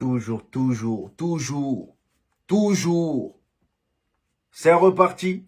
Toujours, toujours, toujours, toujours. C'est reparti.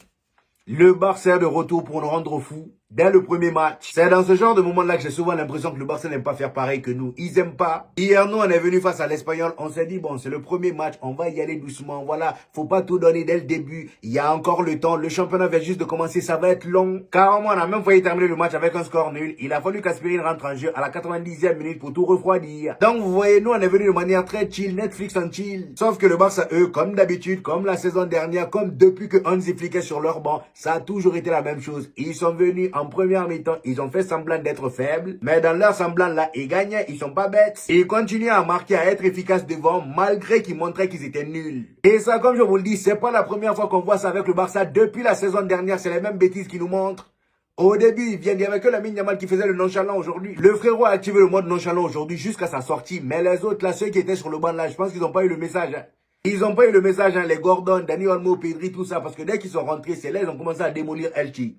Le Barça est de retour pour nous rendre fous dès le premier match. C'est dans ce genre de moment-là que j'ai souvent l'impression que le Barça n'aime pas faire pareil que nous. Ils aiment pas. Hier, nous, on est venu face à l'Espagnol. On s'est dit, bon, c'est le premier match. On va y aller doucement. Voilà. Faut pas tout donner dès le début. Il y a encore le temps. Le championnat vient juste de commencer. Ça va être long. Carrément, on a même failli terminer le match avec un score nul. Il a fallu qu'Aspirine rentre en jeu à la 90e minute pour tout refroidir. Donc, vous voyez, nous, on est venu de manière très chill. Netflix en chill. Sauf que le Barça, eux, comme d'habitude, comme la saison dernière, comme depuis que Hansi Flick est sur leur banc, ça a toujours été la même chose. Ils sont venus en première mi-temps, ils ont fait semblant d'être faibles, mais dans leur semblant là, ils gagnaient, ils sont pas bêtes. Ils continuaient à marquer, à être efficaces devant, malgré qu'ils montraient qu'ils étaient nuls. Et ça, comme je vous le dis, c'est pas la première fois qu'on voit ça avec le Barça. Depuis la saison dernière, c'est les mêmes bêtises qu'ils nous montrent. Au début, il n'y avait que Lamine Yamal qui faisait le nonchalant aujourd'hui. Le frérot a activé le mode nonchalant aujourd'hui jusqu'à sa sortie. Mais les autres, là, ceux qui étaient sur le banc là, je pense qu'ils n'ont pas eu le message. Hein. Ils n'ont pas eu le message, hein, les Gordon, Dani Olmo, Pedri, tout ça. Parce que dès qu'ils sont rentrés, c'est là qu'ils ont commencé à démolir Elche.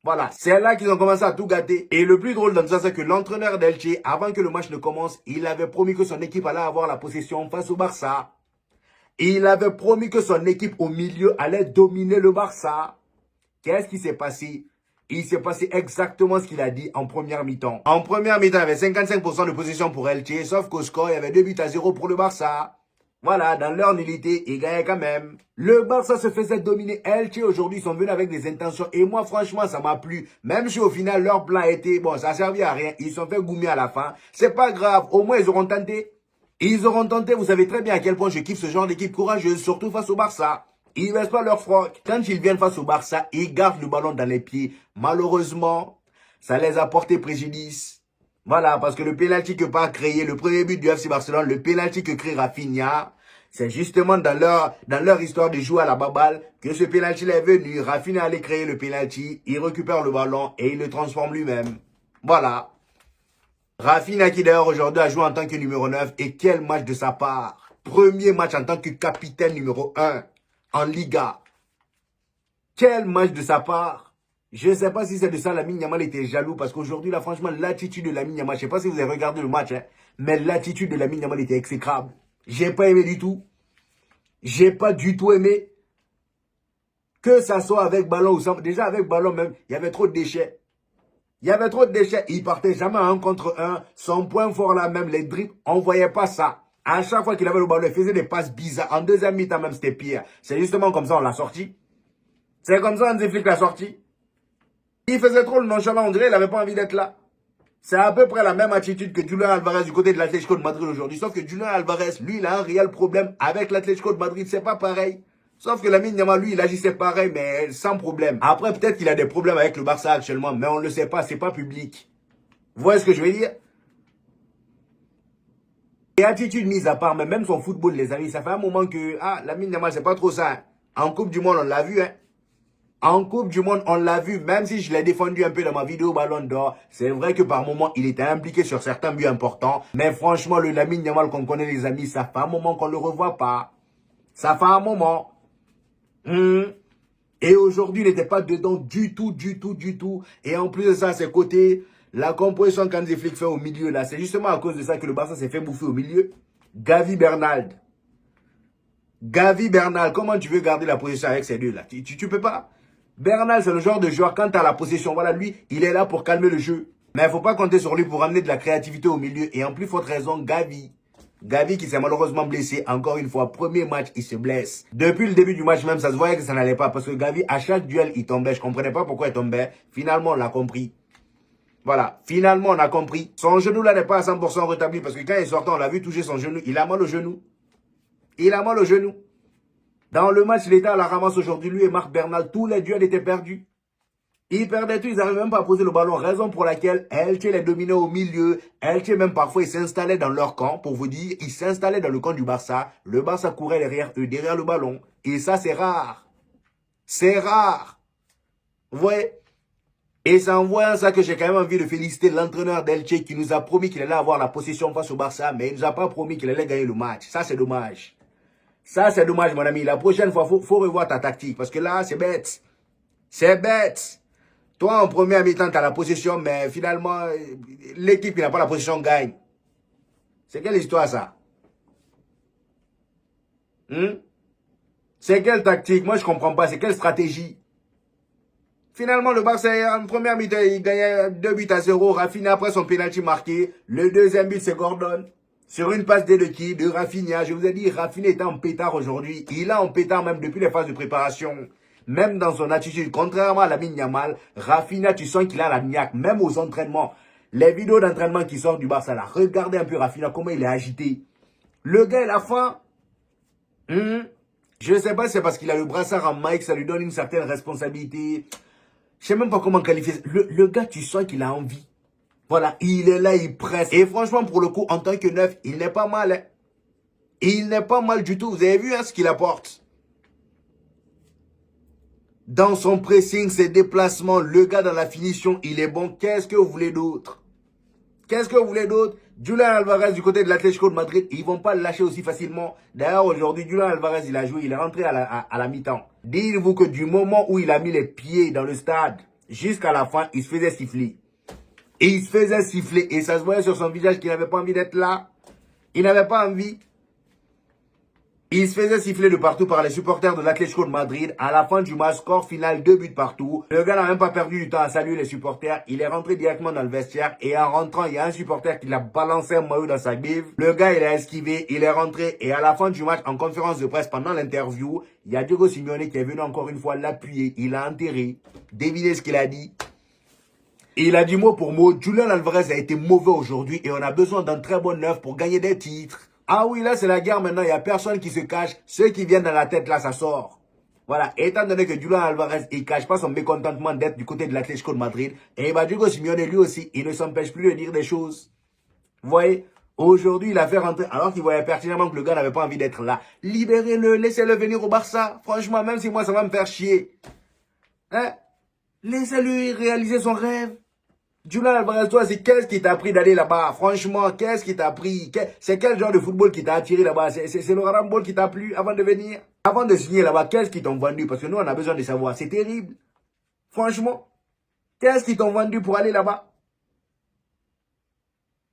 Voilà, c'est là qu'ils ont commencé à tout gâter. Et le plus drôle dans tout ça, c'est que l'entraîneur d'Elche, avant que le match ne commence, il avait promis que son équipe allait avoir la possession face au Barça. Il avait promis que son équipe au milieu allait dominer le Barça. Qu'est-ce qui s'est passé? Il s'est passé exactement ce qu'il a dit en première mi-temps. En première mi-temps, il y avait 55% de possession pour Elche, sauf qu'au score, il y avait 2 buts à 0 pour le Barça. Voilà, dans leur nullité, ils gagnaient quand même. Le Barça se faisait dominer. Elche, aujourd'hui, ils sont venus avec des intentions. Et moi, franchement, ça m'a plu. Même si au final, leur plan était... Bon, ça servait à rien. Ils se sont fait goumer à la fin. C'est pas grave. Au moins, ils auront tenté. Ils auront tenté. Vous savez très bien à quel point je kiffe ce genre d'équipe courageuse, surtout face au Barça. Ils ne baissent pas leur froc. Quand ils viennent face au Barça, ils gardent le ballon dans les pieds. Malheureusement, ça les a porté préjudice. Voilà, parce que le pénalty que pas créé, le premier but du FC Barcelone, le pénalty que crée Rafinha, c'est justement dans leur histoire de jouer à la baballe que ce pénalty est venu. Rafinha allait créer le pénalty, il récupère le ballon et il le transforme lui-même. Voilà. Rafinha qui d'ailleurs aujourd'hui a joué en tant que numéro 9 et quel match de sa part. Premier match en tant que capitaine numéro 1 en Liga. Quel match de sa part. Je ne sais pas si c'est de ça Lamine Yamal était jaloux parce qu'aujourd'hui, là, franchement, l'attitude de Lamine Yamal, je ne sais pas si vous avez regardé le match, hein, mais l'attitude de Lamine Yamal était exécrable. J'ai pas aimé du tout. J'ai pas du tout aimé. Que ça soit avec ballon ou sans. Déjà, avec ballon même, il y avait trop de déchets. Il y avait trop de déchets. Il partait jamais à 1 contre 1. Son point fort là même, les dribbles, on ne voyait pas ça. À chaque fois qu'il avait le ballon, il faisait des passes bizarres. En deuxième mi-temps même, c'était pire. C'est justement comme ça on l'a sorti. C'est comme ça Hansi Flick l'a sorti. Il faisait trop le nonchalant, on dirait qu'il n'avait pas envie d'être là. C'est à peu près la même attitude que Julian Alvarez du côté de l'Atlético de Madrid aujourd'hui. Sauf que Julian Alvarez, lui, il a un réel problème avec l'Atlético de Madrid. C'est pas pareil. Sauf que Lamine Yamal, lui, il agissait pareil, mais sans problème. Après, peut-être qu'il a des problèmes avec le Barça actuellement, mais on ne le sait pas, c'est pas public. Vous voyez ce que je veux dire? Et attitude mise à part, mais même son football, les amis, ça fait un moment que, Lamine Yamal, c'est pas trop ça. En Coupe du Monde, on l'a vu, hein. En Coupe du Monde, on l'a vu, même si je l'ai défendu un peu dans ma vidéo Ballon d'Or, c'est vrai que par moment, il était impliqué sur certains buts importants. Mais franchement, le Lamine Yamal qu'on connaît, les amis, ça fait un moment qu'on ne le revoit pas. Ça fait un moment. Et aujourd'hui, il n'était pas dedans du tout, du tout, du tout. Et en plus de ça, c'est côté, la composition qu'Hansi Flick fait au milieu, là, c'est justement à cause de ça que le Barça s'est fait bouffer au milieu. Gavi Bernal. Gavi Bernal, comment tu veux garder la position avec ces deux-là? Tu peux pas. Bernal, c'est le genre de joueur, quand tu as la possession, voilà, lui, il est là pour calmer le jeu. Mais il ne faut pas compter sur lui pour amener de la créativité au milieu. Et en plus forte raison, Gavi. Gavi qui s'est malheureusement blessé. Encore une fois, premier match, il se blesse. Depuis le début du match même, ça se voyait que ça n'allait pas. Parce que Gavi, à chaque duel, il tombait. Je ne comprenais pas pourquoi il tombait. Finalement, on l'a compris. Voilà, finalement, on a compris. Son genou là n'est pas à 100% rétabli. Parce que quand il sortait, on l'a vu toucher son genou. Il a mal au genou. Il a mal au genou. Dans le match, il était à la ramasse aujourd'hui. Lui et Marc Bernal, tous les duels étaient perdus. Ils perdaient tout, ils n'arrivaient même pas à poser le ballon. Raison pour laquelle Elche les dominait au milieu. Elche même parfois, ils s'installaient dans leur camp. Pour vous dire, ils s'installaient dans le camp du Barça. Le Barça courait derrière eux, derrière le ballon. Et ça, c'est rare. C'est rare. Vous voyez? Et c'est en voyant ça que j'ai quand même envie de féliciter l'entraîneur d'Elche qui nous a promis qu'il allait avoir la possession face au Barça. Mais il ne nous a pas promis qu'il allait gagner le match. Ça, c'est dommage. Ça, c'est dommage, mon ami. La prochaine fois, faut revoir ta tactique. Parce que là, c'est bête. C'est bête. Toi, en première mi-temps, tu as la possession, mais finalement, l'équipe qui n'a pas la possession gagne. C'est quelle histoire, ça? Hmm? C'est quelle tactique? Moi, je comprends pas. C'est quelle stratégie? Finalement, le Barça, en première mi-temps, il gagnait 2 buts à 0. Rafinha, après son penalty marqué. Le deuxième but, c'est Gordon. Sur une passe de qui? De Rafinha. Je vous ai dit, Rafinha est en pétard aujourd'hui. Il est en pétard même depuis les phases de préparation. Même dans son attitude. Contrairement à Lamine Yamal, Rafinha, tu sens qu'il a la niaque. Même aux entraînements. Les vidéos d'entraînement qui sortent du Barça, là. Regardez un peu Rafinha, comment il est agité. Le gars, il a faim. Je ne sais pas si c'est parce qu'il a le brassard en main que ça lui donne une certaine responsabilité. Je sais même pas comment qualifier. Le gars, tu sens qu'il a envie. Voilà, il est là, il presse. Et franchement, pour le coup, en tant que neuf, il n'est pas mal. Hein. Il n'est pas mal du tout. Vous avez vu hein, ce qu'il apporte. Dans son pressing, ses déplacements, le gars dans la finition, il est bon. Qu'est-ce que vous voulez d'autre? Qu'est-ce que vous voulez d'autre? Julian Alvarez du côté de l'Atlético de Madrid, ils vont pas le lâcher aussi facilement. D'ailleurs, aujourd'hui, Julian Alvarez, il a joué, il est rentré à la mi-temps. Dites-vous que du moment où il a mis les pieds dans le stade, jusqu'à la fin, il se faisait siffler. Et il se faisait siffler. Et ça se voyait sur son visage qu'il n'avait pas envie d'être là. Il n'avait pas envie. Il se faisait siffler de partout par les supporters de l'Atlético de Madrid. À la fin du match, score final, 2 buts partout. Le gars n'a même pas perdu du temps à saluer les supporters. Il est rentré directement dans le vestiaire. Et en rentrant, il y a un supporter qui l'a balancé un maillot dans sa bive. Le gars, il a esquivé. Il est rentré. Et à la fin du match, en conférence de presse, pendant l'interview, il y a Diego Simeone qui est venu encore une fois l'appuyer. Il a enterré. Devinez ce qu'il a dit. Il a dit mot pour mot, Julian Alvarez a été mauvais aujourd'hui et on a besoin d'un très bon neuf pour gagner des titres. Ah oui, là c'est la guerre maintenant, il n'y a personne qui se cache. Ceux qui viennent dans la tête là, ça sort. Voilà, étant donné que Julian Alvarez, il ne cache pas son mécontentement d'être du côté de l'Atlético de Madrid, et bah Diego Simeone lui aussi, il ne s'empêche plus de dire des choses. Vous voyez, aujourd'hui il a fait rentrer, alors qu'il voyait pertinemment que le gars n'avait pas envie d'être là. Libérez-le, laissez-le venir au Barça. Franchement, même si moi ça va me faire chier. Hein? Laissez-lui réaliser son rêve. Julian Alvarez, toi, c'est qu'est-ce qui t'a pris d'aller là-bas? Franchement, qu'est-ce qui t'a pris? C'est quel genre de football qui t'a attiré là-bas? C'est le rambol qui t'a plu avant de venir? Avant de signer là-bas, qu'est-ce qu'ils t'ont vendu? Parce que nous, on a besoin de savoir. C'est terrible. Franchement, qu'est-ce qu'ils t'ont vendu pour aller là-bas?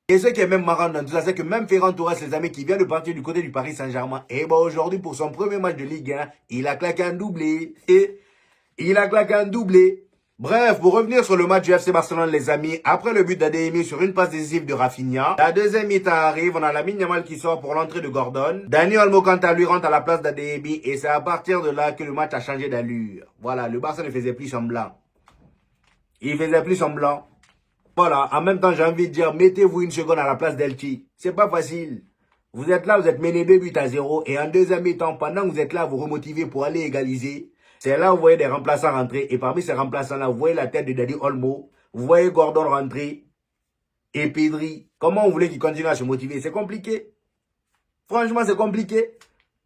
Et ce qui est même marrant dans tout ça, c'est que même Ferran Torres, les amis, qui vient de partir du côté du Paris Saint-Germain, et ben aujourd'hui, pour son premier match de Ligue 1, il a claqué un doublé. Et il a claqué un doublé. Bref, pour revenir sur le match du FC Barcelone, les amis, après le but d'Adeyemi sur une passe décisive de Rafinha, la deuxième mi-temps arrive, on a Lamine Yamal qui sort pour l'entrée de Gordon. Dani Olmo, quant à lui, rentre à la place d'Adeyemi et c'est à partir de là que le match a changé d'allure. Voilà, le Barça ne faisait plus semblant. Il faisait plus semblant. Voilà, en même temps, j'ai envie de dire, mettez-vous une seconde à la place d'Elchi. C'est pas facile. Vous êtes là, vous êtes mené 2 buts à 0 et en deuxième mi-temps, pendant que vous êtes là, vous remotivez pour aller égaliser. C'est là où vous voyez des remplaçants rentrer. Et parmi ces remplaçants-là, vous voyez la tête de Dani Olmo. Vous voyez Gordon rentrer. Et Pedri. Comment vous voulez qu'il continue à se motiver? C'est compliqué. Franchement, c'est compliqué.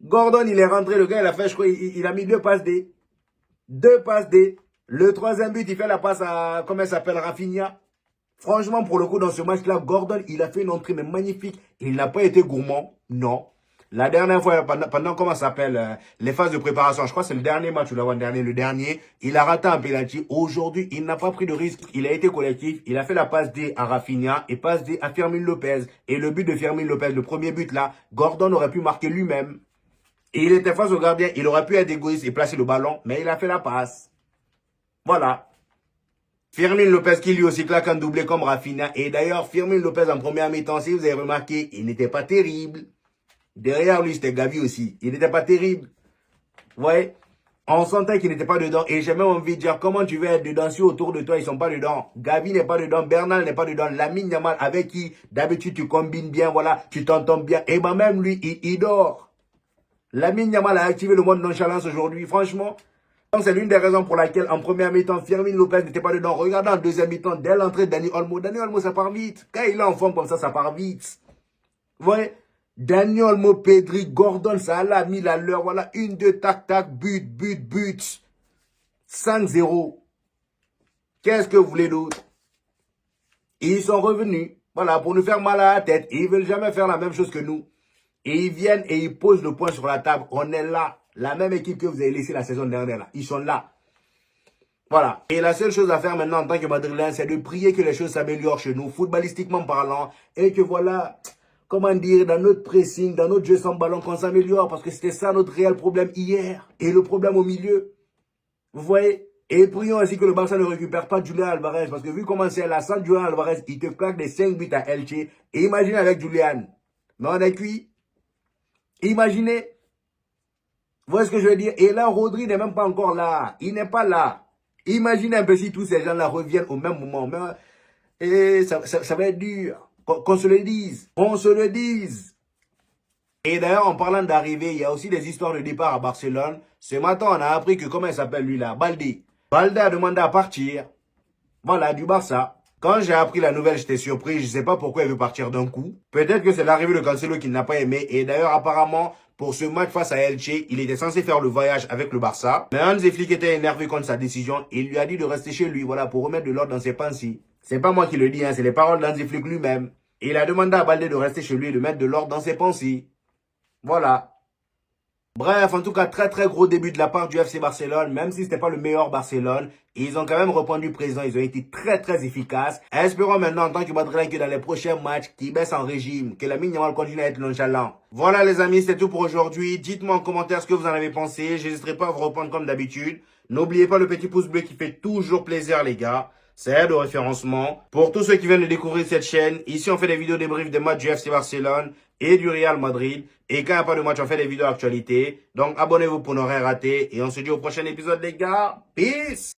Gordon, il est rentré. Le gars, il a fait, je crois, il a mis 2 passes D. 2 passes D. Le troisième but, il fait la passe à, comment elle s'appelle, Rafinha. Franchement, pour le coup, dans ce match-là, Gordon, il a fait une entrée mais magnifique. Il n'a pas été gourmand. Non. La dernière fois, pendant comment ça s'appelle, les phases de préparation, je crois que c'est le dernier match ou l'avant-dernier, le dernier, il a raté un penalty. Aujourd'hui, il n'a pas pris de risque. Il a été collectif. Il a fait la passe D à Rafinha et passe D à Fermín López. Et le but de Fermín López, le premier but là, Gordon aurait pu marquer lui-même. Et il était face au gardien. Il aurait pu être égoïste et placer le ballon, mais il a fait la passe. Voilà. Fermín López qui lui aussi claque un doublé comme Rafinha. Et d'ailleurs, Fermín López en première mi-temps, si vous avez remarqué, il n'était pas terrible. Derrière lui, c'était Gavi aussi. Il n'était pas terrible. Vous voyez? On sentait qu'il n'était pas dedans. Et j'ai même envie de dire, comment tu veux être dedans si autour de toi, ils ne sont pas dedans? Gavi n'est pas dedans. Bernal n'est pas dedans. Lamine Yamal, avec qui, d'habitude, tu combines bien, voilà, tu t'entends bien. Et ben même lui, il dort. Lamine Yamal a activé le mode nonchalance aujourd'hui. Franchement, c'est l'une des raisons pour laquelle, en première mi-temps, Fermín López n'était pas dedans. Regardez en deuxième mi-temps, dès l'entrée de Dani Olmo. Dani Olmo, ça part vite. Quand il est en forme comme ça part vite. Vous voyez? Dani Olmo, Pedri, Gordon, ça l'a mis la leur. Voilà, 1, 2, tac, tac, but. 5-0. Qu'est-ce que vous voulez d'autre? Ils sont revenus, voilà, pour nous faire mal à la tête. Ils ne veulent jamais faire la même chose que nous. Et ils viennent et ils posent le point sur la table. On est là. La même équipe que vous avez laissée la saison dernière, là. Ils sont là. Voilà. Et la seule chose à faire maintenant en tant que Madrilène, c'est de prier que les choses s'améliorent chez nous, footballistiquement parlant. Et que voilà... comment dire, dans notre pressing, dans notre jeu sans ballon qu'on s'améliore parce que c'était ça notre réel problème hier. Et le problème au milieu, vous voyez? Et prions ainsi que le Barça ne récupère pas Julian Alvarez parce que vu comment c'est la salle Julian Alvarez, il te claque des 5 buts à Elche. Et imaginez avec Julian. Mais on est cuit. Imaginez. Vous voyez ce que je veux dire? Et là, Rodri n'est même pas encore là. Il n'est pas là. Imaginez un peu si tous ces gens-là reviennent au même moment. Et ça va être dur. Qu'on se le dise. Qu'on se le dise. Et d'ailleurs, en parlant d'arrivée, il y a aussi des histoires de départ à Barcelone. Ce matin, on a appris que, comment il s'appelle lui là? Balde. Balde a demandé à partir. Voilà, du Barça. Quand j'ai appris la nouvelle, j'étais surpris. Je ne sais pas pourquoi il veut partir d'un coup. Peut-être que c'est l'arrivée de Cancelo qu'il n'a pas aimé. Et d'ailleurs, apparemment, pour ce match face à Elche, il était censé faire le voyage avec le Barça. Mais Hansi Flick était énervé contre sa décision. Il lui a dit de rester chez lui, voilà, pour remettre de l'ordre dans ses pensées. C'est pas moi qui le dis, hein, c'est les paroles d'Hansi Flick lui-même. Il a demandé à Balde de rester chez lui et de mettre de l'ordre dans ses pensées. Voilà. Bref, en tout cas, très très gros début de la part du FC Barcelone, même si c'était pas le meilleur Barcelone. Ils ont quand même répondu présent, ils ont été très très efficaces. Espérons maintenant en tant que Madrilène que dans les prochains matchs, qu'ils baissent en régime, que la Lamine Yamal continue à être nonchalant. Voilà les amis, c'est tout pour aujourd'hui. Dites-moi en commentaire ce que vous en avez pensé. J'hésiterai pas à vous reprendre comme d'habitude. N'oubliez pas le petit pouce bleu qui fait toujours plaisir les gars. Ça aide au référencement. Pour tous ceux qui viennent de découvrir cette chaîne, ici on fait des vidéos débriefs des matchs du FC Barcelone et du Real Madrid. Et quand il n'y a pas de match, on fait des vidéos actualité. Donc abonnez-vous pour ne rien rater. Et on se dit au prochain épisode les gars. Peace!